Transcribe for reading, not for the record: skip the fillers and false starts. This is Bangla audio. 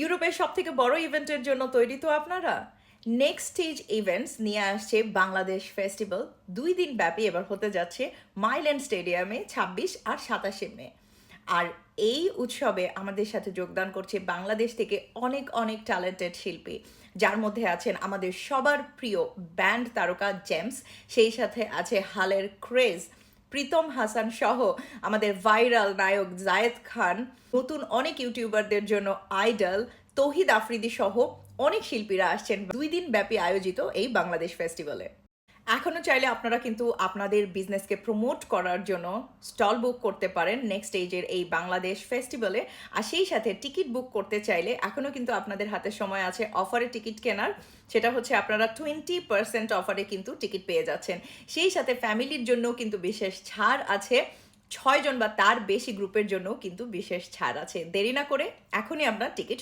ইউরোপের সবথেকে বড় ইভেন্টের জন্য তৈরি তো আপনারা? নেক্সট স্টেজ ইভেন্টস নিয়ে আসছে বাংলাদেশ ফেস্টিভ্যাল। 2 দিন ব্যাপী এবার হতে যাচ্ছে মাইল্যান্ড স্টেডিয়ামে 26 আর 27 মে। আর এই উৎসবে আমাদের সাথে যোগদান করছে বাংলাদেশ থেকে অনেক অনেক ট্যালেন্টেড শিল্পী, যার মধ্যে আছেন আমাদের সবার প্রিয় ব্যান্ড তারকা জেমস, সেই সাথে আছে হালের ক্রেজ প্রীতম হাসান সহ আমাদের ভাইরাল নায়ক জায়েদ খান, নতুন অনেক ইউটিউবারদের জন্য আইডল তৌহিদ আফ্রিদি সহ অনেক শিল্পীরা আসছেন 2 দিন ব্যাপী আয়োজিত এই বাংলাদেশ ফেস্টিভ্যালে। এখনও চাইলে আপনারা কিন্তু আপনাদের বিজনেসকে প্রমোট করার জন্য স্টল বুক করতে পারেন নেক্সট স্টেজের এই বাংলাদেশ ফেস্টিভ্যালে। আর সেই সাথে টিকিট বুক করতে চাইলে এখনও কিন্তু আপনাদের হাতে সময় আছে অফারে টিকিট কেনার। সেটা হচ্ছে আপনারা 20% অফারে কিন্তু টিকিট পেয়ে যাচ্ছেন। সেই সাথে ফ্যামিলির জন্যও কিন্তু বিশেষ ছাড় আছে। 6 জন বা তার বেশি গ্রুপের জন্য কিন্তু বিশেষ ছাড় আছে। দেরি না করে এখনই আপনার টিকিট